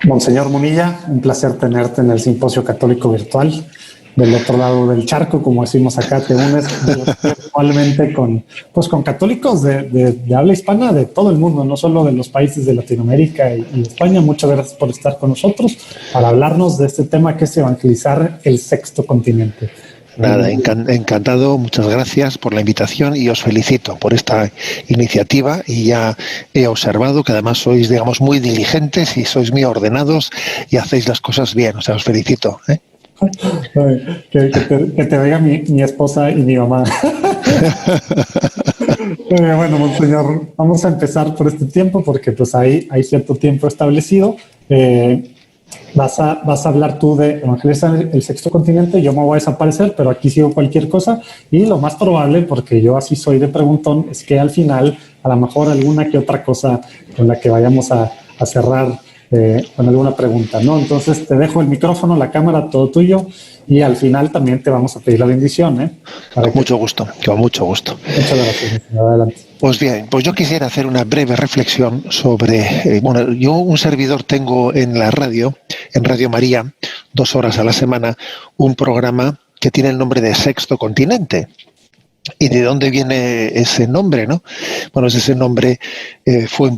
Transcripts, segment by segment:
Monseñor Munilla, un placer tenerte en el Simposio Católico Virtual. Del otro lado del charco, como decimos acá, te unes virtualmente con católicos de habla hispana de todo el mundo, no solo de los países de Latinoamérica y España. Muchas gracias por estar con nosotros para hablarnos de este tema que es evangelizar el sexto continente. Nada, encantado, muchas gracias por la invitación y os felicito por esta iniciativa, y ya he observado que además sois, digamos, muy diligentes y sois muy ordenados y hacéis las cosas bien, o sea, os felicito, ¿eh? Que te oiga mi esposa y mi mamá. Bueno, Monseñor, vamos a empezar por este tiempo porque pues hay cierto tiempo establecido. Vas a hablar tú de evangelizar el sexto continente, yo me voy a desaparecer, pero aquí sigo cualquier cosa, y lo más probable, porque yo así soy de preguntón, es que al final a lo mejor alguna que otra cosa con la que vayamos a cerrar con alguna pregunta, ¿no? Entonces te dejo el micrófono, la cámara, todo tuyo, y al final también te vamos a pedir la bendición, ¿eh? Con mucho gusto, con mucho gusto. Muchas gracias, señor. Adelante. Pues bien, pues yo quisiera hacer una breve reflexión sobre, bueno, yo un servidor tengo en la radio, en Radio María, 2 horas a la semana, un programa que tiene el nombre de Sexto Continente. ¿Y de dónde viene ese nombre, no? Bueno, ese nombre fue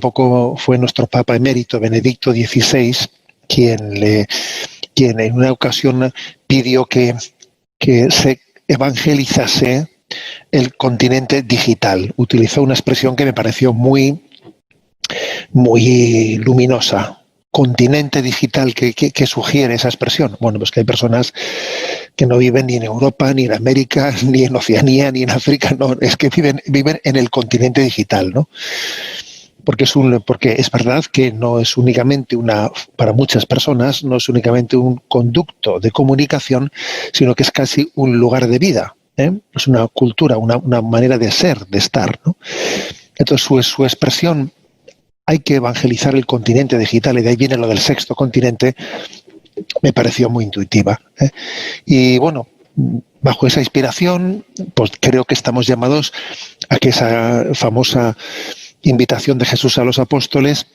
nuestro Papa emérito, Benedicto XVI, quien en una ocasión pidió que se evangelizase el continente digital. Utilizó una expresión que me pareció muy luminosa. Continente digital, ¿qué sugiere esa expresión? Bueno, pues que hay personas que no viven ni en Europa, ni en América, ni en Oceanía, ni en África, no, es que viven en el continente digital, ¿no? Porque es verdad que no es únicamente para muchas personas, no es únicamente un conducto de comunicación, sino que es casi un lugar de vida, ¿eh? Es una cultura, una manera de ser, de estar, ¿no? Entonces su expresión, hay que evangelizar el continente digital, y de ahí viene lo del sexto continente, me pareció muy intuitiva, ¿eh? Y bueno, bajo esa inspiración, pues creo que estamos llamados a que esa famosa invitación de Jesús a los apóstoles,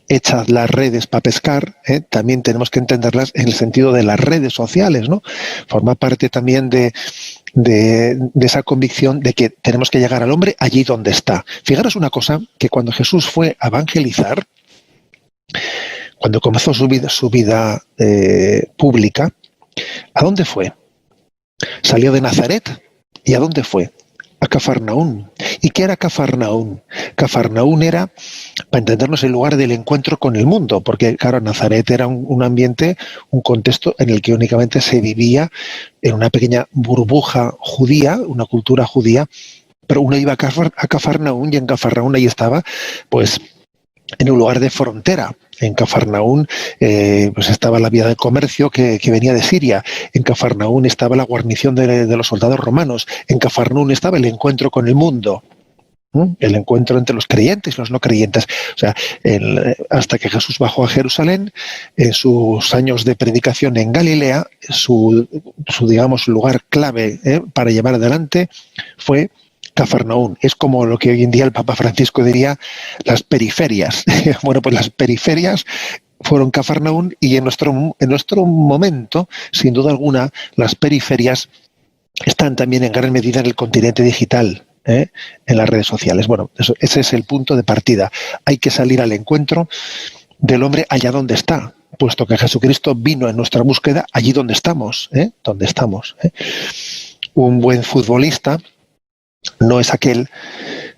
echad las redes para pescar, ¿eh? También tenemos que entenderlas en el sentido de las redes sociales, ¿no? Forma parte también de esa convicción de que tenemos que llegar al hombre allí donde está. Fijaros una cosa, que cuando Jesús fue a evangelizar, cuando comenzó su vida pública, ¿a dónde fue? Salió de Nazaret. ¿Y a dónde fue? A Cafarnaún. ¿Y qué era Cafarnaún? Cafarnaún era, para entendernos, el lugar del encuentro con el mundo, porque claro, Nazaret era un ambiente, un contexto en el que únicamente se vivía en una pequeña burbuja judía, una cultura judía, pero uno iba a Cafarnaún, y en Cafarnaún ahí estaba, pues, en un lugar de frontera. En Cafarnaún pues estaba la vía de comercio que venía de Siria. En Cafarnaún estaba la guarnición de los soldados romanos. En Cafarnaún estaba el encuentro con el mundo, el encuentro entre los creyentes y los no creyentes. O sea, hasta que Jesús bajó a Jerusalén, en sus años de predicación en Galilea, su digamos, lugar clave para llevar adelante fue Cafarnaún. Es como lo que hoy en día el Papa Francisco diría las periferias. Bueno, pues las periferias fueron Cafarnaún, y en nuestro momento, sin duda alguna, las periferias están también en gran medida en el continente digital, en las redes sociales. Bueno, ese es el punto de partida. Hay que salir al encuentro del hombre allá donde está, puesto que Jesucristo vino en nuestra búsqueda allí donde estamos, donde estamos. Un buen futbolista no es aquel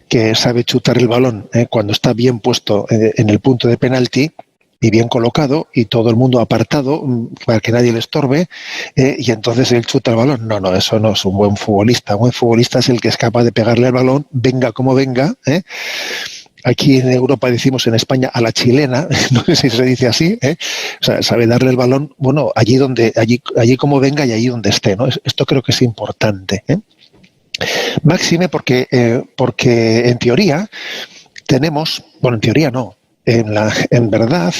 que sabe chutar el balón cuando está bien puesto en el punto de penalti y bien colocado y todo el mundo apartado para que nadie le estorbe, y entonces él chuta el balón. No, eso no es un buen futbolista. Un buen futbolista es el que es capaz de pegarle al balón, venga como venga. Aquí en Europa decimos, en España, a la chilena, no sé si se dice así, o sea, sabe darle el balón, bueno, allí como venga y allí donde esté, ¿no? Esto creo que es importante, Máxime porque en teoría tenemos, bueno, en teoría no, en verdad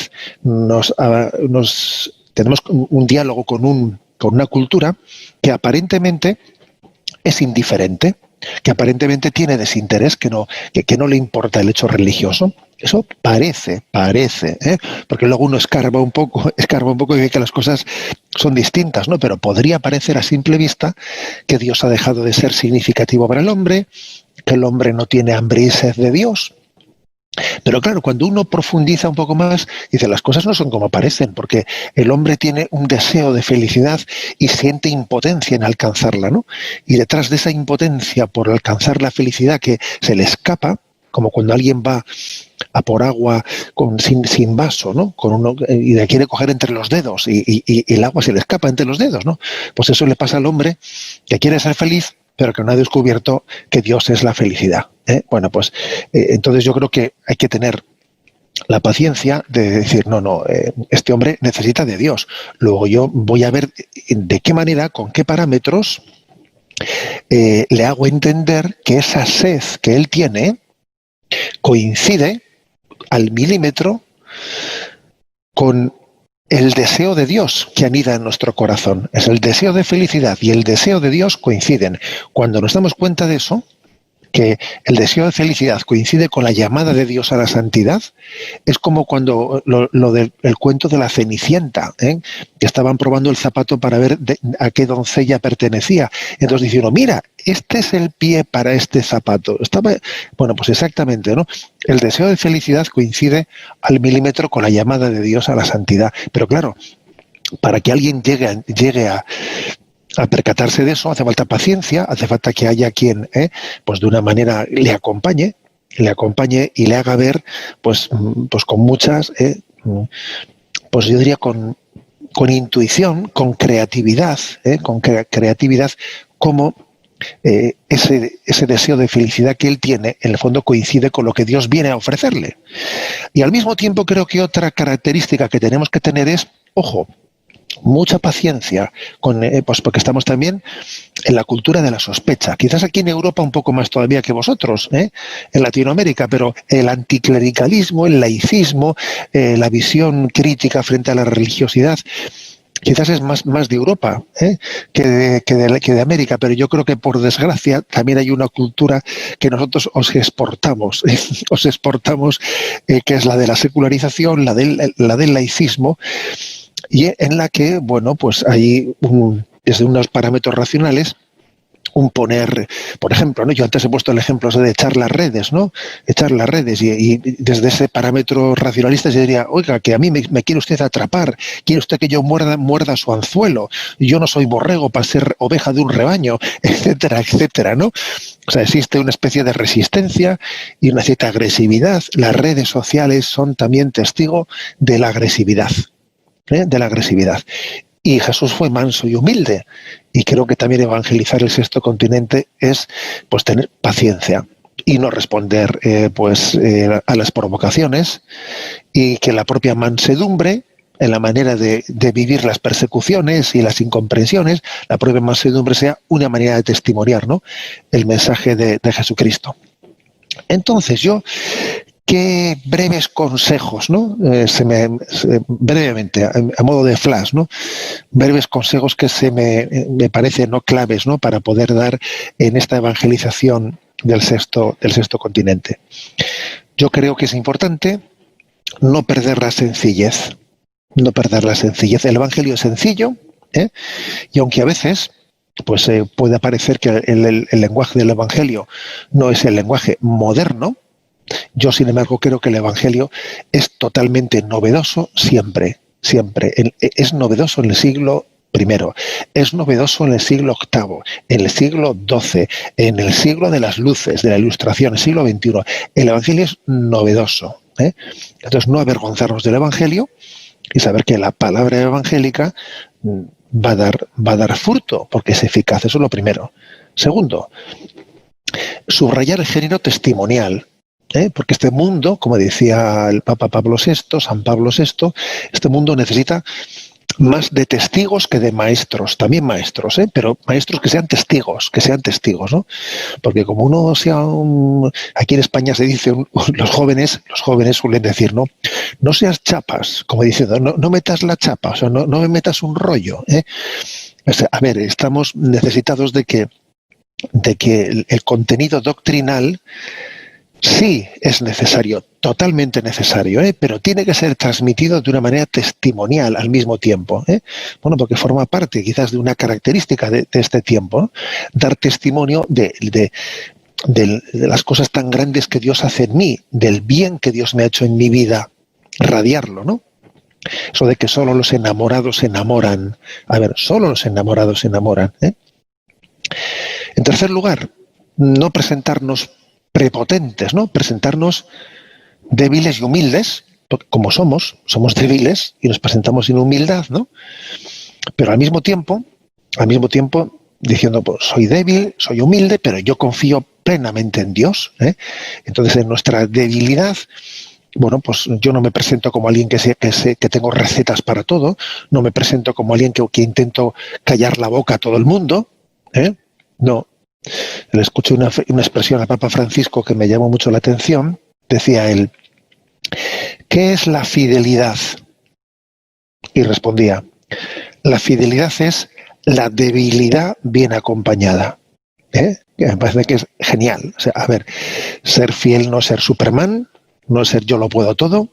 tenemos un diálogo con una cultura que aparentemente es indiferente, que aparentemente tiene desinterés, que no le importa el hecho religioso. Eso parece, porque luego uno escarba un poco y ve que las cosas son distintas, ¿no? Pero podría parecer a simple vista que Dios ha dejado de ser significativo para el hombre, que el hombre no tiene hambre y sed de Dios. Pero claro, cuando uno profundiza un poco más, dice, las cosas no son como parecen, porque el hombre tiene un deseo de felicidad y siente impotencia en alcanzarla, ¿no? Y detrás de esa impotencia por alcanzar la felicidad que se le escapa, como cuando alguien va a por agua sin vaso, ¿no? Y la quiere coger entre los dedos y el agua se le escapa entre los dedos, ¿no? Pues eso le pasa al hombre que quiere ser feliz, pero que no ha descubierto que Dios es la felicidad. Bueno, pues entonces yo creo que hay que tener la paciencia de decir, este hombre necesita de Dios. Luego yo voy a ver de qué manera, con qué parámetros le hago entender que esa sed que él tiene coincide al milímetro con el deseo de Dios que anida en nuestro corazón. Es el deseo de felicidad y el deseo de Dios coinciden. Cuando nos damos cuenta de eso, que el deseo de felicidad coincide con la llamada de Dios a la santidad, es como cuando lo del el cuento de la Cenicienta, que estaban probando el zapato para ver a qué doncella pertenecía. Entonces dijeron, mira, este es el pie para este zapato. Bueno, pues exactamente, ¿no? El deseo de felicidad coincide al milímetro con la llamada de Dios a la santidad. Pero claro, para que alguien llegue a percatarse de eso, hace falta paciencia, hace falta que haya quien, pues de una manera le acompañe y le haga ver, pues con muchas, pues yo diría con intuición, con creatividad, cómo ese deseo de felicidad que él tiene, en el fondo coincide con lo que Dios viene a ofrecerle. Y al mismo tiempo creo que otra característica que tenemos que tener es, ojo, mucha paciencia, pues porque estamos también en la cultura de la sospecha. Quizás aquí en Europa un poco más todavía que vosotros, en Latinoamérica, pero el anticlericalismo, el laicismo, la visión crítica frente a la religiosidad, quizás es más de Europa que de América, pero yo creo que por desgracia también hay una cultura que nosotros os exportamos, que es la de la secularización, la del laicismo, y en la que, bueno, pues hay desde unos parámetros racionales poner, por ejemplo, ¿no? Yo antes he puesto el ejemplo de echar las redes, ¿no? Echar las redes y desde ese parámetro racionalista yo diría, oiga, que a mí me quiere usted atrapar, quiere usted que yo muerda su anzuelo, yo no soy borrego para ser oveja de un rebaño, etcétera, etcétera, ¿no? O sea, existe una especie de resistencia y una cierta agresividad. Las redes sociales son también testigo de la agresividad. Y Jesús fue manso y humilde, y creo que también evangelizar el sexto continente es pues tener paciencia y no responder a las provocaciones, y que la propia mansedumbre en la manera de vivir las persecuciones y las incomprensiones, la propia mansedumbre sea una manera de testimoniar, ¿no?, el mensaje de Jesucristo. Entonces qué breves consejos, ¿no? Brevemente, a modo de flash, ¿no? Breves consejos que me parecen no claves, ¿no?, para poder dar en esta evangelización del sexto continente. Yo creo que es importante no perder la sencillez. El Evangelio es sencillo, y aunque a veces pues puede parecer que el lenguaje del Evangelio no es el lenguaje moderno, yo, sin embargo, creo que el Evangelio es totalmente novedoso siempre. Es novedoso en el siglo I, es novedoso en el siglo VIII, en el siglo XII, en el siglo de las luces, de la Ilustración, el siglo XXI. El Evangelio es novedoso. Entonces, no avergonzarnos del Evangelio y saber que la palabra evangélica va a dar fruto, porque es eficaz. Eso es lo primero. Segundo, subrayar el género testimonial. Porque este mundo, como decía el Papa Pablo VI, San Pablo VI, este mundo necesita más de testigos que de maestros, también maestros, pero maestros que sean testigos, ¿no? Porque como uno sea aquí en España se dice, los jóvenes suelen decir, no seas chapas, como diciendo, no metas la chapa, o sea, no me metas un rollo, O sea, a ver, estamos necesitados de que el contenido doctrinal Sí, es necesario, totalmente necesario, pero tiene que ser transmitido de una manera testimonial al mismo tiempo. Bueno, porque forma parte quizás de una característica de este tiempo, ¿no? Dar testimonio de las cosas tan grandes que Dios hace en mí, del bien que Dios me ha hecho en mi vida, radiarlo, ¿no? Eso de que solo los enamorados se enamoran. A ver, solo los enamorados se enamoran. En tercer lugar, no presentarnos prepotentes, ¿no? Presentarnos débiles y humildes, como somos débiles y nos presentamos sin humildad, ¿no? Pero al mismo tiempo, diciendo, pues soy débil, soy humilde, pero yo confío plenamente en Dios. Entonces, en nuestra debilidad, bueno, pues yo no me presento como alguien que tengo recetas para todo, no me presento como alguien que intento callar la boca a todo el mundo, No. Le escuché una expresión al Papa Francisco que me llamó mucho la atención. Decía él, ¿qué es la fidelidad? Y respondía, la fidelidad es la debilidad bien acompañada. Me parece que es genial. O sea, a ver, ser fiel no es ser Superman, no es ser yo lo puedo todo,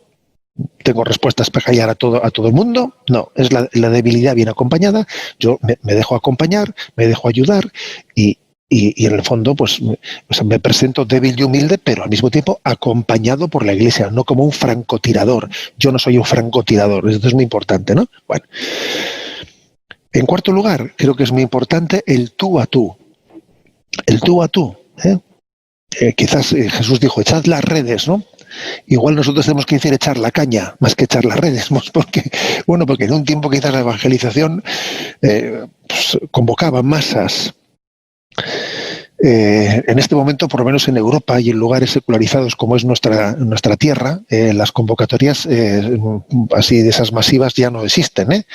tengo respuestas para callar a todo el mundo. No, es la debilidad bien acompañada. Yo me dejo acompañar, me dejo ayudar y en el fondo pues me presento débil y humilde, pero al mismo tiempo acompañado por la Iglesia, no como un francotirador. Yo no soy un francotirador, esto es muy importante, ¿no? Bueno. En cuarto lugar, creo que es muy importante el tú a tú. El tú a tú. Quizás Jesús dijo, echad las redes, ¿no? Igual nosotros tenemos que decir echar la caña, más que echar las redes, porque en un tiempo quizás la evangelización pues, convocaba masas. En este momento, por lo menos en Europa y en lugares secularizados como es nuestra tierra, las convocatorias así de esas masivas ya no existen,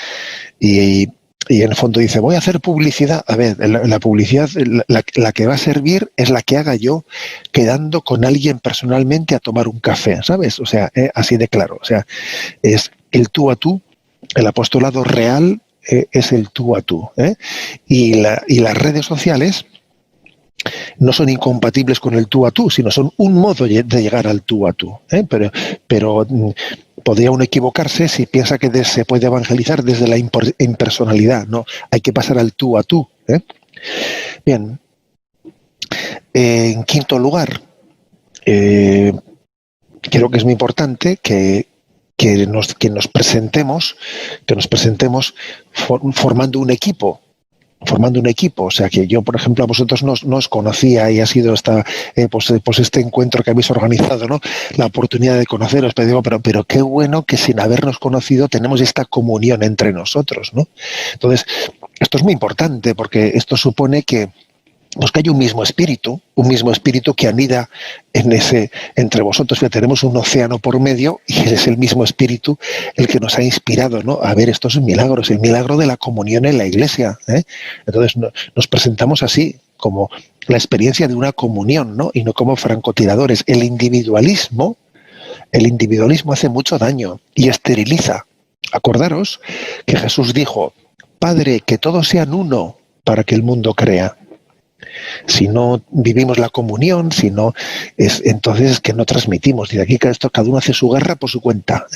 y en el fondo dice, voy a hacer publicidad. A ver, la publicidad, la que va a servir es la que haga yo quedando con alguien personalmente a tomar un café, ¿sabes? O sea, así de claro. O sea, es el tú a tú, el apostolado real es el tú a tú. Y las redes sociales no son incompatibles con el tú a tú, sino son un modo de llegar al tú a tú. Pero podría uno equivocarse si piensa que se puede evangelizar desde la impersonalidad. No, hay que pasar al tú a tú. Bien. En quinto lugar, creo que es muy importante que nos presentemos formando un equipo. O sea que yo, por ejemplo, a vosotros no os conocía y ha sido pues este encuentro que habéis organizado, ¿no? La oportunidad de conoceros, pero qué bueno que sin habernos conocido tenemos esta comunión entre nosotros, ¿no? Entonces, esto es muy importante porque esto supone que hay un mismo espíritu que anida entre vosotros. Ya tenemos un océano por medio y es el mismo espíritu el que nos ha inspirado, ¿no? A ver, esto es un milagro, es el milagro de la comunión en la Iglesia. Entonces nos presentamos así, como la experiencia de una comunión, ¿no? Y no como francotiradores. El individualismo hace mucho daño y esteriliza. Acordaros que Jesús dijo, Padre, que todos sean uno para que el mundo crea. Si no vivimos la comunión, entonces es que no transmitimos. Y de aquí cada uno hace su guerra por su cuenta.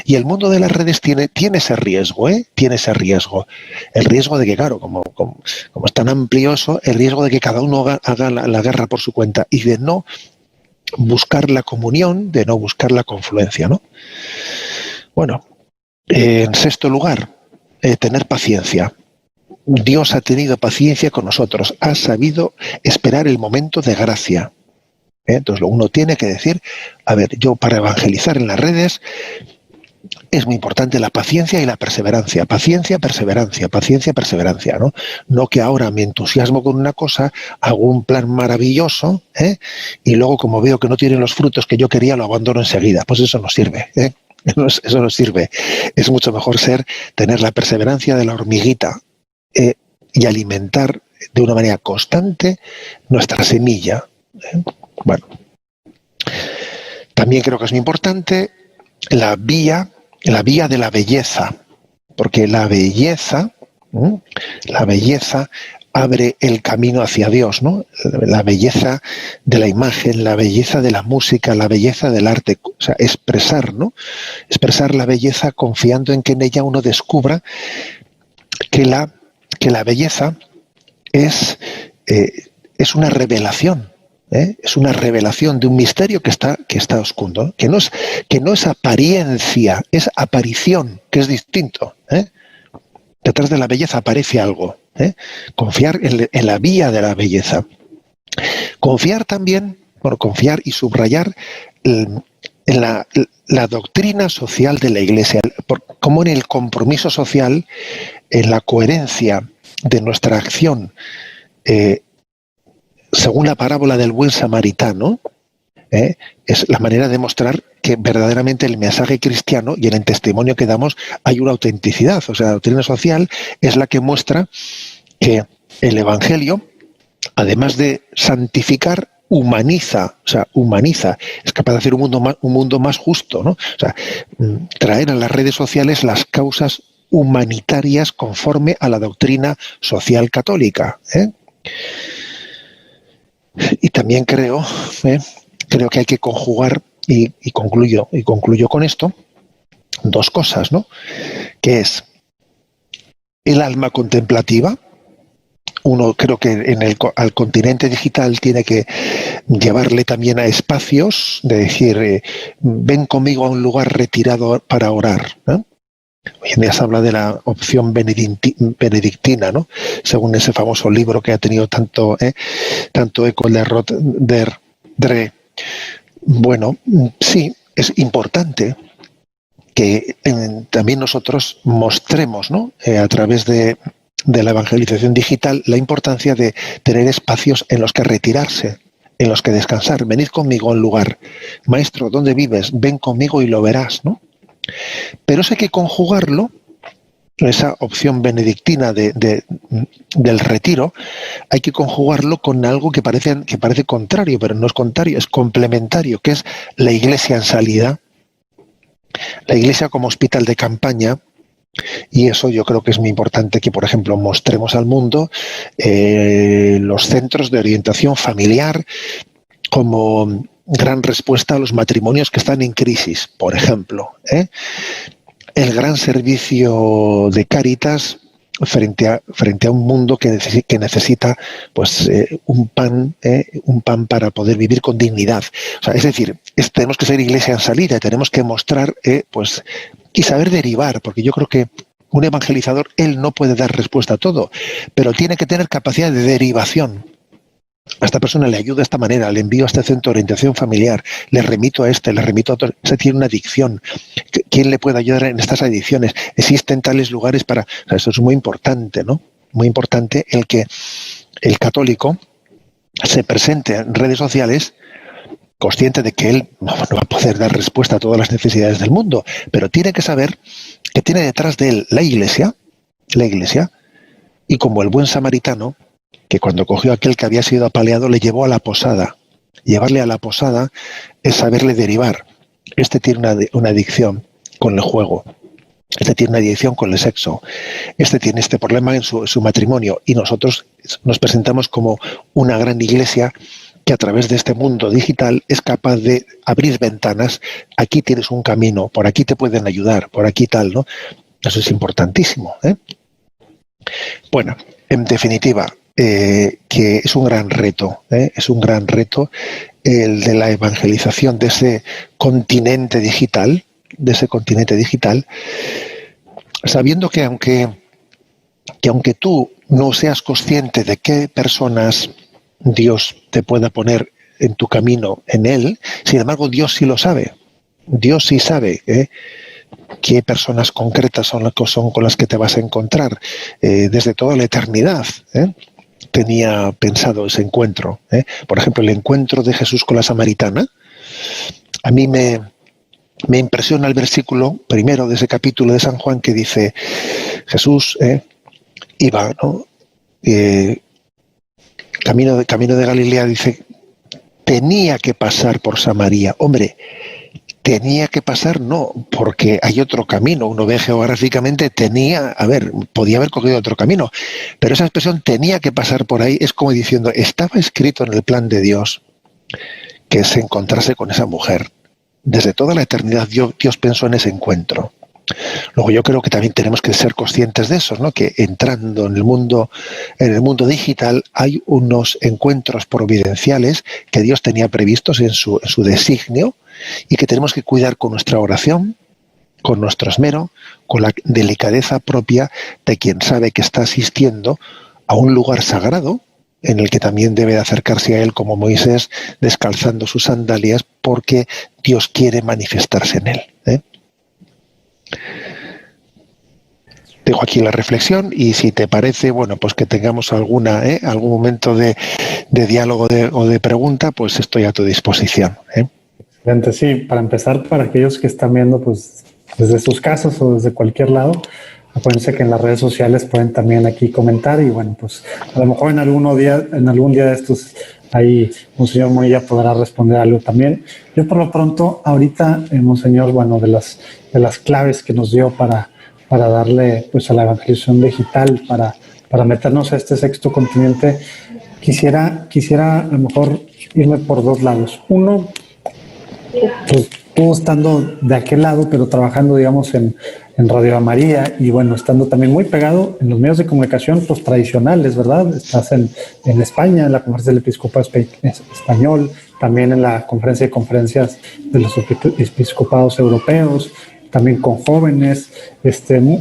Y el mundo de las redes tiene ese riesgo, tiene ese riesgo. El riesgo de que, claro, como es tan amplioso, el riesgo de que cada uno haga la guerra por su cuenta y de no buscar la comunión, de no buscar la confluencia, ¿no? Bueno, en sexto lugar, tener paciencia. Dios ha tenido paciencia con nosotros, ha sabido esperar el momento de gracia. Entonces uno tiene que decir, a ver, yo para evangelizar en las redes es muy importante la paciencia y la perseverancia. Paciencia, perseverancia, ¿no? No que ahora me entusiasmo con una cosa, hago un plan maravilloso, y luego como veo que no tiene los frutos que yo quería, lo abandono enseguida. Pues eso no sirve, Eso no sirve. Es mucho mejor tener la perseverancia de la hormiguita, y alimentar de una manera constante nuestra semilla. Bueno, también creo que es muy importante la vía de la belleza, porque la belleza abre el camino hacia Dios, ¿no? La belleza de la imagen, la belleza de la música, la belleza del arte, o sea, expresar, ¿no? Expresar la belleza confiando en que en ella uno descubra que la belleza es una revelación. Es una revelación de un misterio que está oscuro, ¿no? Que no es apariencia, es aparición, que es distinto. Detrás de la belleza aparece algo. Confiar en la vía de la belleza. Confiar también, confiar y subrayar en la doctrina social de la Iglesia, como en el compromiso social, en la coherencia de nuestra acción, según la parábola del buen samaritano, es la manera de mostrar que verdaderamente el mensaje cristiano y en el testimonio que damos hay una autenticidad. O sea, la doctrina social es la que muestra que el Evangelio, además de santificar, humaniza, es capaz de hacer un mundo más justo, ¿no? O sea, traer a las redes sociales las causas humanitarias conforme a la doctrina social católica. Y también creo que hay que conjugar, y concluyo con esto, dos cosas, ¿no? Que es el alma contemplativa. Uno creo que al continente digital tiene que llevarle también a espacios de decir, ven conmigo a un lugar retirado para orar, ¿no? Hoy en día se habla de la opción benedictina, ¿no? Según ese famoso libro que ha tenido tanto eco de Dre. Bueno, sí, es importante que también nosotros mostremos, ¿no? A través de la evangelización digital, la importancia de tener espacios en los que retirarse, en los que descansar. Venid conmigo a un lugar. Maestro, ¿dónde vives? Ven conmigo y lo verás, ¿no? Pero eso hay que conjugarlo, esa opción benedictina del retiro, hay que conjugarlo con algo que parece contrario, pero no es contrario, es complementario, que es la Iglesia en salida, la Iglesia como hospital de campaña. Y eso yo creo que es muy importante que, por ejemplo, mostremos al mundo los centros de orientación familiar como gran respuesta a los matrimonios que están en crisis, por ejemplo. El gran servicio de Cáritas frente a un mundo que necesita pues un pan para poder vivir con dignidad. O sea, es decir, tenemos que ser Iglesia en salida, tenemos que mostrar y saber derivar, porque yo creo que un evangelizador, él no puede dar respuesta a todo, pero tiene que tener capacidad de derivación. A esta persona le ayudo de esta manera, le envío a este centro de orientación familiar, le remito a le remito a otro. Ese tiene una adicción. ¿Quién le puede ayudar en estas adicciones? Existen tales lugares para... O sea, eso es muy importante, ¿no? Muy importante el que el católico se presente en redes sociales consciente de que él no va a poder dar respuesta a todas las necesidades del mundo, pero tiene que saber que tiene detrás de él la Iglesia, y como el buen samaritano, que cuando cogió a aquel que había sido apaleado, le llevó a la posada. Llevarle a la posada es saberle derivar. Este tiene una adicción con el juego. Este tiene una adicción con el sexo. Este tiene este problema en su matrimonio. Y nosotros nos presentamos como una gran iglesia que a través de este mundo digital es capaz de abrir ventanas. Aquí tienes un camino, por aquí te pueden ayudar, por aquí tal, ¿no? Eso es importantísimo, ¿eh? Bueno, en definitiva, que es un gran reto, el de la evangelización de ese continente digital, sabiendo que aunque tú no seas consciente de qué personas Dios te pueda poner en tu camino en él, sin embargo Dios sí lo sabe. Dios sí sabe qué personas concretas son con las que te vas a encontrar desde toda la eternidad. Tenía pensado ese encuentro. Por ejemplo, el encuentro de Jesús con la samaritana. A mí me impresiona el versículo primero de ese capítulo de San Juan que dice, Jesús iba, ¿no? Camino de Galilea, dice, tenía que pasar por Samaria. Hombre, tenía que pasar, no, porque hay otro camino. Uno ve geográficamente, podía haber cogido otro camino, pero esa expresión tenía que pasar por ahí, es como diciendo, estaba escrito en el plan de Dios que se encontrase con esa mujer. Desde toda la eternidad Dios pensó en ese encuentro. Luego yo creo que también tenemos que ser conscientes de eso, ¿no? Que entrando en el mundo digital hay unos encuentros providenciales que Dios tenía previstos en su designio y que tenemos que cuidar con nuestra oración, con nuestro esmero, con la delicadeza propia de quien sabe que está asistiendo a un lugar sagrado en el que también debe de acercarse a él como Moisés, descalzando sus sandalias, porque Dios quiere manifestarse en él, ¿eh? Dejo aquí la reflexión y si te parece, bueno, pues que tengamos algún momento de diálogo o de pregunta, pues estoy a tu disposición, ¿eh? Excelente, sí. Para empezar, para aquellos que están viendo, pues desde sus casas o desde cualquier lado, acuérdense que en las redes sociales pueden también aquí comentar y bueno, pues a lo mejor en algún día de estos ahí Monseñor Moya podrá responder algo también. Yo por lo pronto, ahorita, Monseñor, bueno, de las claves que nos dio para darle pues a la evangelización digital, para meternos a este sexto continente, quisiera a lo mejor irme por dos lados. Uno, pues tú estando de aquel lado, pero trabajando, digamos, en Radio María y bueno, estando también muy pegado en los medios de comunicación pues tradicionales, ¿verdad? Estás en España, en la Conferencia del Episcopado Español, también en la Conferencia de Conferencias de los Episcopados Europeos, también con jóvenes,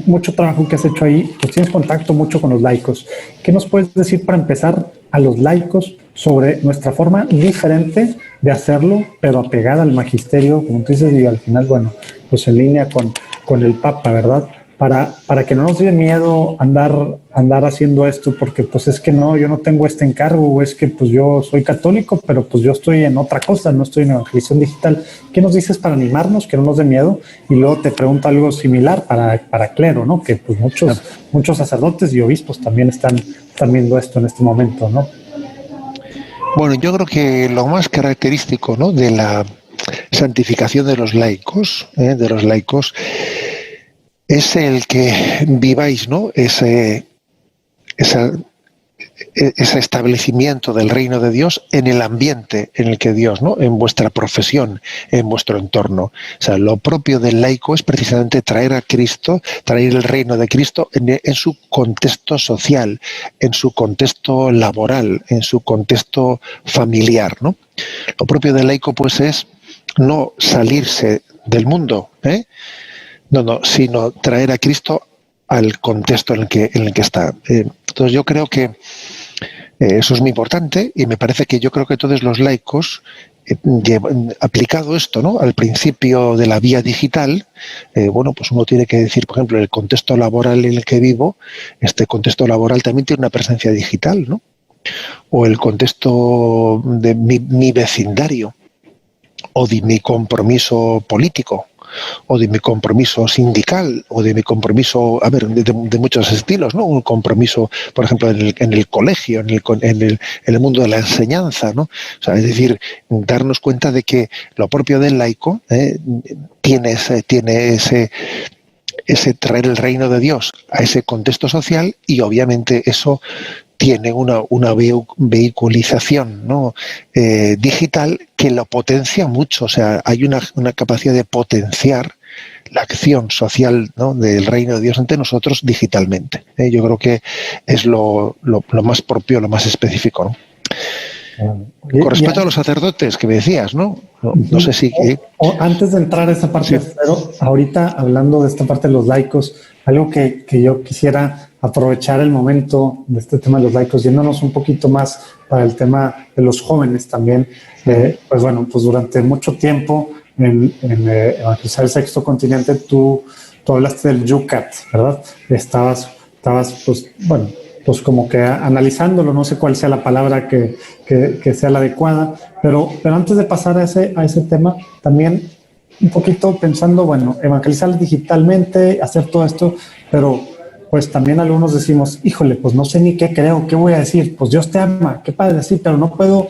mucho trabajo que has hecho ahí, pues tienes contacto mucho con los laicos. ¿Qué nos puedes decir para empezar a los laicos sobre nuestra forma diferente de hacerlo, pero apegada al magisterio, como tú dices, y al final, bueno, pues en línea con el Papa, ¿verdad? Para que no nos dé miedo andar haciendo esto, porque pues es que no, yo no tengo este encargo, o es que pues yo soy católico, pero pues yo estoy en otra cosa, no estoy en evangelización digital. ¿Qué nos dices para animarnos, que no nos dé miedo? Y luego te pregunto algo similar para clero, ¿no? Que pues muchos sacerdotes y obispos también están viendo esto en este momento, ¿no? Bueno, yo creo que lo más característico, ¿no?, de la santificación de los laicos, es el que viváis, ¿no?, ese establecimiento del reino de Dios en el ambiente en el que Dios, ¿no?, en vuestra profesión, en vuestro entorno. O sea, lo propio del laico es precisamente traer a Cristo, traer el reino de Cristo en su contexto social, en su contexto laboral, en su contexto familiar, ¿no? Lo propio del laico, pues, es no salirse del mundo, sino traer a Cristo al contexto en el que está. Entonces yo creo que eso es muy importante y me parece que yo creo que todos los laicos, aplicado esto, ¿no?, al principio de la vía digital, bueno, pues uno tiene que decir, por ejemplo, el contexto laboral en el que vivo, este contexto laboral también tiene una presencia digital, ¿no? O el contexto de mi vecindario, o de mi compromiso político, o de mi compromiso sindical, o de mi compromiso, de muchos estilos, ¿no? Un compromiso, por ejemplo, en el colegio, en el mundo de la enseñanza, ¿no? O sea, es decir, darnos cuenta de que lo propio del laico tiene ese traer el reino de Dios a ese contexto social y obviamente eso tiene una vehiculización, ¿no?, digital que lo potencia mucho. O sea, hay una capacidad de potenciar la acción social, ¿no?, del reino de Dios entre nosotros digitalmente. Yo creo que es lo más propio, lo más específico, ¿no? Con respecto a los sacerdotes que me decías, ¿no? No sé si... Antes de entrar a esta parte, sí. Pero ahorita hablando de esta parte de los laicos, algo que yo quisiera aprovechar el momento de este tema de los laicos, yéndonos un poquito más para el tema de los jóvenes también, pues bueno, pues durante mucho tiempo en Evangelizar el Sexto Continente tú hablaste del YOUCAT, ¿verdad? Estabas pues bueno, pues como que analizándolo, no sé cuál sea la palabra que sea la adecuada, pero antes de pasar a ese tema, también un poquito pensando, bueno, evangelizar digitalmente, hacer todo esto, pero pues también algunos decimos, híjole, pues no sé ni qué creo, qué voy a decir, pues Dios te ama, qué padre decir, pero no puedo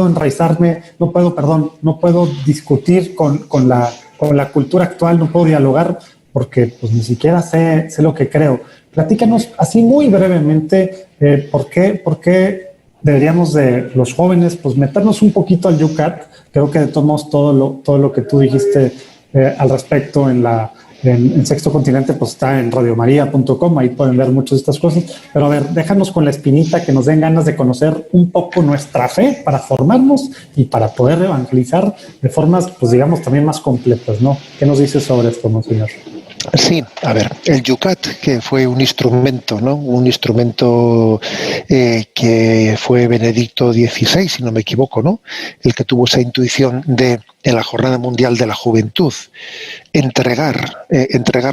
enraizarme, no puedo discutir con la con la cultura actual no puedo dialogar porque pues ni siquiera sé lo que creo. Platícanos así muy brevemente por qué deberíamos de los jóvenes pues meternos un poquito al UCAT. Creo que de todos modos todo lo que tú dijiste al respecto en Sexto Continente pues está en radiomaria.com, ahí pueden ver muchas de estas cosas. Pero a ver, déjanos con la espinita, que nos den ganas de conocer un poco nuestra fe para formarnos y para poder evangelizar de formas, pues digamos, también más completas, ¿no? ¿Qué nos dices sobre esto, monseñor? Sí, a ver, el Yucat, que fue un instrumento, ¿no? Un instrumento que fue Benedicto XVI, si no me equivoco, ¿no? El que tuvo esa intuición de, en la Jornada Mundial de la Juventud, entregar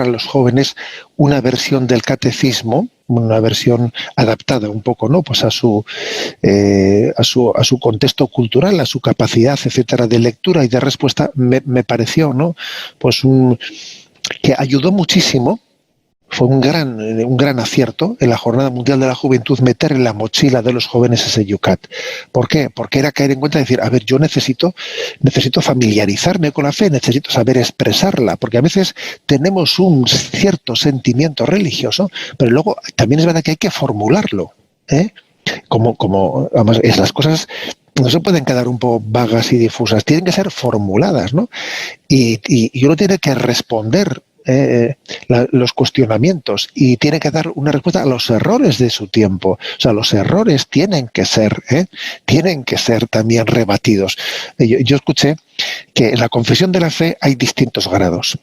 a los jóvenes una versión del catecismo, una versión adaptada un poco, ¿no? Pues a su contexto cultural, a su capacidad, etcétera, de lectura y de respuesta. Me pareció, ¿no? Pues que ayudó muchísimo. Fue un gran acierto en la Jornada Mundial de la Juventud meter en la mochila de los jóvenes ese Yucat. ¿Por qué? Porque era caer en cuenta de decir, a ver, yo necesito familiarizarme con la fe, necesito saber expresarla, porque a veces tenemos un cierto sentimiento religioso, pero luego también es verdad que hay que formularlo, ¿eh? Como además, las cosas no se pueden quedar un poco vagas y difusas, tienen que ser formuladas, ¿no? Y uno tiene que responder los cuestionamientos y tiene que dar una respuesta a los errores de su tiempo. O sea, los errores tienen que ser también rebatidos. Yo escuché que en la confesión de la fe hay distintos grados.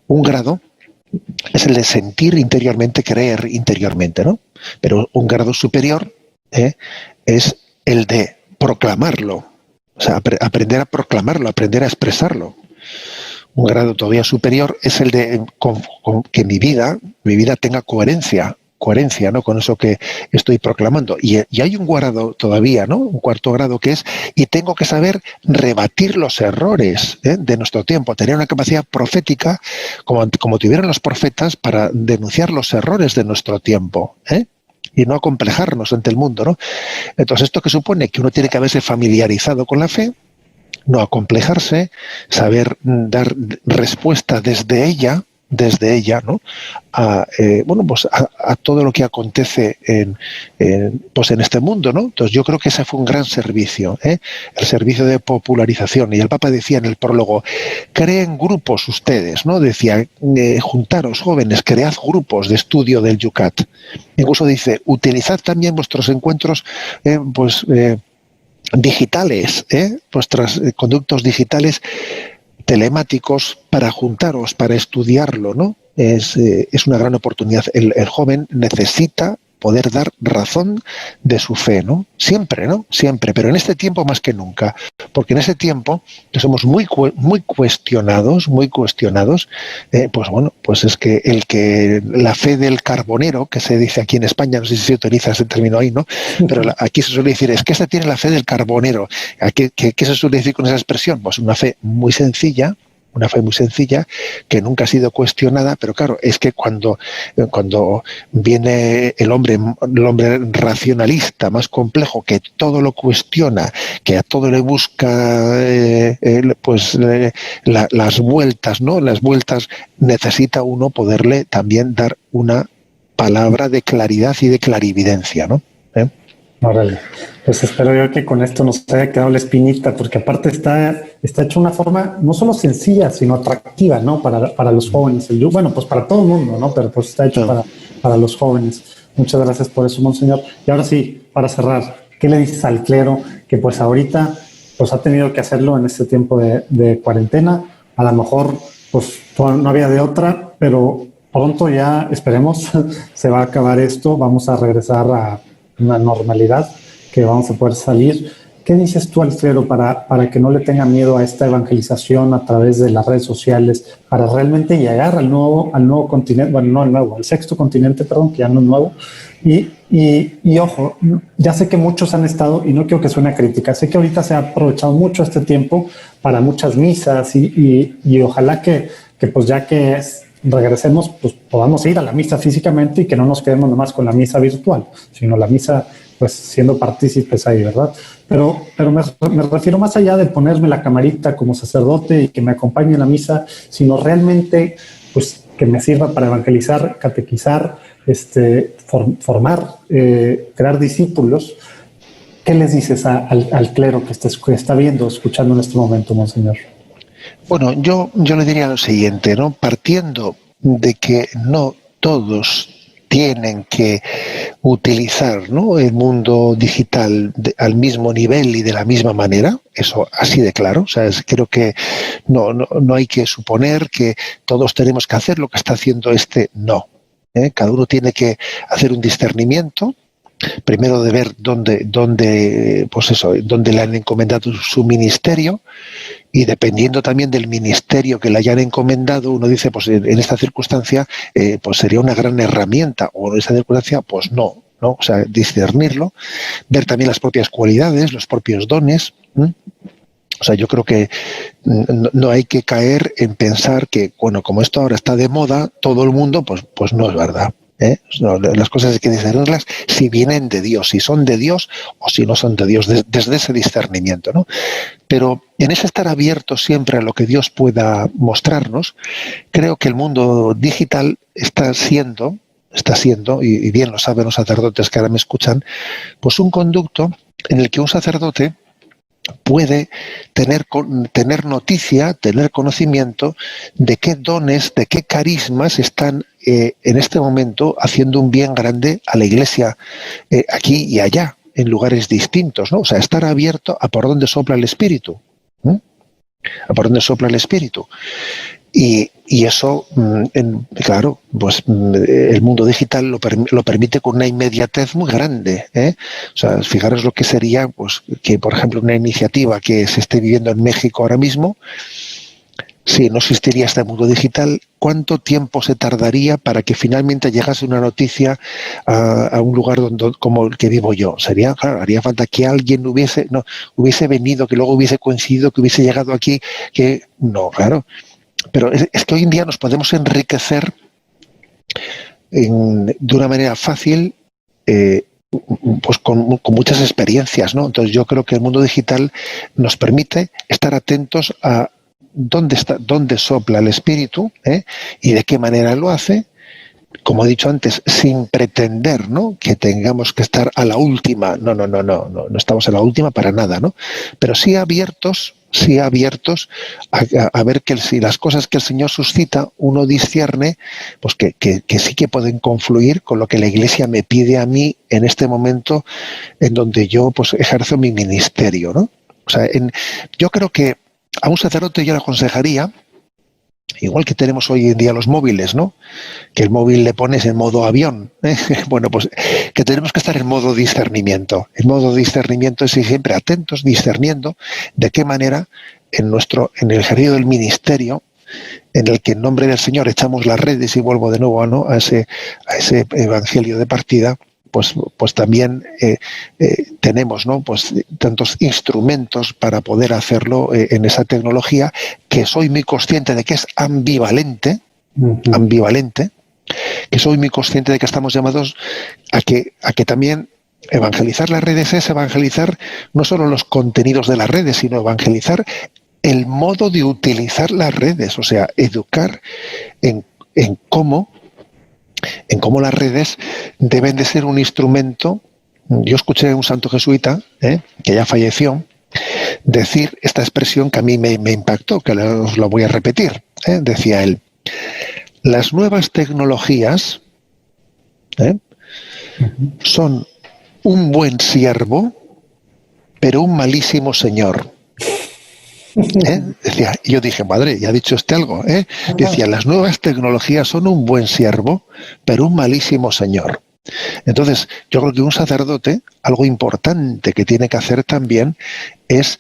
Un grado es el de sentir interiormente, creer interiormente, ¿no? Pero un grado superior es el de proclamarlo, o sea, aprender a proclamarlo, aprender a expresarlo. Un grado todavía superior es el de que mi vida tenga coherencia, ¿no? Con eso que estoy proclamando. Y hay un grado todavía, ¿no? Un cuarto grado que es, y tengo que saber rebatir los errores de nuestro tiempo, tener una capacidad profética como tuvieron los profetas para denunciar los errores de nuestro tiempo, y no acomplejarnos ante el mundo, ¿no? Entonces, ¿esto qué supone? Que uno tiene que haberse familiarizado con la fe, no acomplejarse, saber dar respuesta desde ella, ¿no? A todo lo que acontece en este mundo, ¿no? Entonces yo creo que ese fue un gran servicio, el servicio de popularización. Y el Papa decía en el prólogo, creen grupos ustedes, ¿no? Decía, juntaros jóvenes, cread grupos de estudio del Yucat. Incluso dice, utilizad también vuestros encuentros, digitales, vuestros conductos digitales telemáticos para juntaros, para estudiarlo, ¿no? Es una gran oportunidad. El joven necesita poder dar razón de su fe, ¿no? Siempre, ¿no? Siempre, pero en este tiempo más que nunca, porque en ese tiempo que somos muy cuestionados, pues es que la fe del carbonero, que se dice aquí en España, no sé si se utiliza ese término ahí, ¿no? Pero aquí se suele decir, es que esta tiene la fe del carbonero. ¿Qué se suele decir con esa expresión? Pues una fe muy sencilla, que nunca ha sido cuestionada, pero claro, es que cuando viene el hombre racionalista, más complejo, que todo lo cuestiona, que a todo le busca las vueltas, ¿no? Las vueltas, necesita uno poderle también dar una palabra de claridad y de clarividencia, ¿no? Órale. Pues espero yo que con esto nos haya quedado la espinita, porque aparte está hecho de una forma no solo sencilla, sino atractiva, ¿no? Para los jóvenes. Bueno, pues para todo el mundo, ¿no? Pero pues está hecho para los jóvenes. Muchas gracias por eso, monseñor. Y ahora sí, para cerrar, ¿qué le dices al clero que pues ahorita pues ha tenido que hacerlo en este tiempo de cuarentena? A lo mejor pues no había de otra, pero pronto ya, esperemos, se va a acabar esto, vamos a regresar a una normalidad, que vamos a poder salir. ¿Qué dices tú al clero para que no le tenga miedo a esta evangelización a través de las redes sociales, para realmente llegar al nuevo continente, bueno, no al nuevo, al sexto continente, perdón, que ya no es nuevo? Y ojo, ya sé que muchos han estado, y no quiero que suene a crítica, sé que ahorita se ha aprovechado mucho este tiempo para muchas misas y ojalá que pues ya que regresemos, pues podamos ir a la misa físicamente y que no nos quedemos nomás con la misa virtual, sino la misa pues siendo partícipes ahí, ¿verdad? Pero me refiero más allá de ponerme la camarita como sacerdote y que me acompañe en la misa, sino realmente pues que me sirva para evangelizar, catequizar, formar, crear discípulos. ¿Qué les dices al clero que está viendo, escuchando en este momento, Monseñor? Bueno, yo le diría lo siguiente, ¿no? Partiendo de que no todos tienen que utilizar, ¿no?, el mundo digital al mismo nivel y de la misma manera, eso así de claro. O sea, creo que no hay que suponer que todos tenemos que hacer lo que está haciendo no. Cada uno tiene que hacer un discernimiento, primero de ver dónde le han encomendado su ministerio, y dependiendo también del ministerio que le hayan encomendado, uno dice, pues en esta circunstancia pues sería una gran herramienta, o en esta circunstancia pues no. O sea, discernirlo, ver también las propias cualidades, los propios dones. O sea, yo creo que no hay que caer en pensar que, bueno, como esto ahora está de moda, todo el mundo, pues no es verdad. No, las cosas hay que discernirlas si vienen de Dios, si son de Dios o si no son de Dios, desde ese discernimiento, ¿no? Pero en ese estar abierto siempre a lo que Dios pueda mostrarnos, creo que el mundo digital está siendo, y bien lo saben los sacerdotes que ahora me escuchan, pues un conducto en el que un sacerdote puede tener noticia, tener conocimiento de qué dones, de qué carismas están en este momento haciendo un bien grande a la Iglesia aquí y allá, en lugares distintos, ¿no? O sea, estar abierto a por dónde sopla el Espíritu. A por dónde sopla el Espíritu. Y eso, claro, pues el mundo digital lo permite con una inmediatez muy grande. O sea, fijaros lo que sería, pues, que por ejemplo una iniciativa que se esté viviendo en México ahora mismo, si no existiría este mundo digital, ¿cuánto tiempo se tardaría para que finalmente llegase una noticia a un lugar como el que vivo yo? Claro, haría falta que alguien hubiese venido, que luego hubiese coincidido, que hubiese llegado aquí, claro. Pero es que hoy en día nos podemos enriquecer de una manera fácil, pues con muchas experiencias, ¿no? Entonces yo creo que el mundo digital nos permite estar atentos a dónde sopla el Espíritu, y de qué manera lo hace, como he dicho antes, sin pretender, ¿no?, que tengamos que estar a la última. No estamos a la última para nada, ¿no? Pero sí abiertos a ver que si las cosas que el Señor suscita, uno discierne, pues que sí que pueden confluir con lo que la Iglesia me pide a mí en este momento en donde yo pues ejerzo mi ministerio, ¿no? O sea, yo creo que a un sacerdote yo le aconsejaría, igual que tenemos hoy en día los móviles, ¿no?, que el móvil le pones en modo avión, bueno, pues que tenemos que estar en modo discernimiento. El modo discernimiento es ir siempre atentos, discerniendo de qué manera en el ejercicio del ministerio, en el que en nombre del Señor echamos las redes, y vuelvo de nuevo, ¿no?, a ese evangelio de partida, pues también tenemos, ¿no?, pues tantos instrumentos para poder hacerlo en esa tecnología, que soy muy consciente de que es ambivalente, que soy muy consciente de que estamos llamados a que también evangelizar las redes es evangelizar no solo los contenidos de las redes, sino evangelizar el modo de utilizar las redes, o sea, educar en cómo las redes deben de ser un instrumento. Yo escuché a un santo jesuita, que ya falleció, decir esta expresión que a mí me impactó, que os la voy a repetir. Decía él: las nuevas tecnologías son un buen siervo, pero un malísimo señor. Decía, yo dije, madre, ya ha dicho este algo. Decía, las nuevas tecnologías son un buen siervo, pero un malísimo señor. Entonces, yo creo que un sacerdote, algo importante que tiene que hacer también es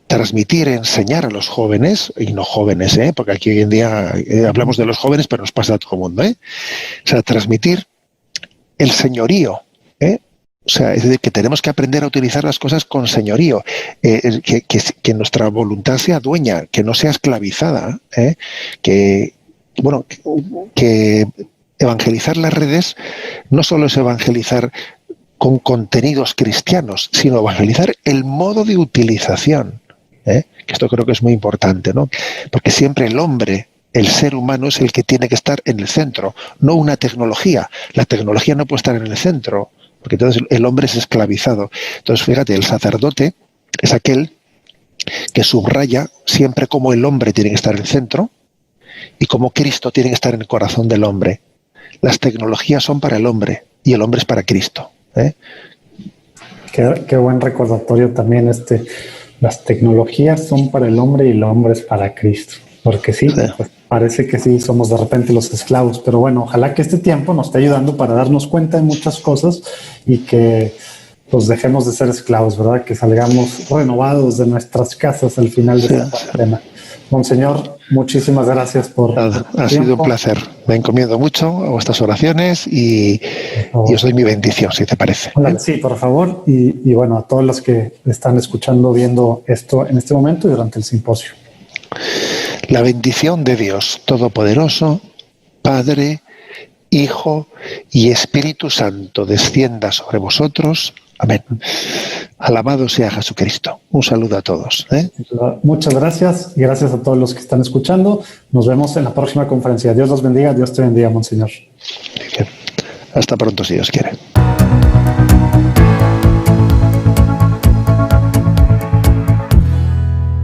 transmitir, enseñar a los jóvenes, y no jóvenes, porque aquí hoy en día hablamos de los jóvenes, pero nos pasa a todo el mundo, o sea, transmitir el señorío, o sea, es decir, que tenemos que aprender a utilizar las cosas con señorío, que nuestra voluntad sea dueña, que no sea esclavizada, que evangelizar las redes no solo es evangelizar con contenidos cristianos, sino evangelizar el modo de utilización. Que esto creo que es muy importante, ¿no? Porque siempre el hombre, el ser humano, es el que tiene que estar en el centro, no una tecnología. La tecnología no puede estar en el centro, porque entonces el hombre es esclavizado. Entonces, fíjate, el sacerdote es aquel que subraya siempre cómo el hombre tiene que estar en el centro y cómo Cristo tiene que estar en el corazón del hombre. Las tecnologías son para el hombre y el hombre es para Cristo. Qué buen recordatorio también las tecnologías son para el hombre y el hombre es para Cristo. Porque sí, pues parece que sí, somos de repente los esclavos. Pero bueno, ojalá que este tiempo nos esté ayudando para darnos cuenta de muchas cosas y que pues dejemos de ser esclavos, ¿verdad? Que salgamos renovados de nuestras casas al final de esta cuarentena. Monseñor, muchísimas gracias por ha sido un placer. Me encomiendo mucho a vuestras oraciones y os doy mi bendición, si te parece. Sí, por favor. Y bueno, a todos los que están escuchando, viendo esto en este momento y durante el simposio. La bendición de Dios Todopoderoso, Padre, Hijo y Espíritu Santo descienda sobre vosotros. Amén. Alabado sea Jesucristo. Un saludo a todos. Muchas gracias y gracias a todos los que están escuchando. Nos vemos en la próxima conferencia. Dios los bendiga. Dios te bendiga, Monseñor. Hasta pronto, si Dios quiere.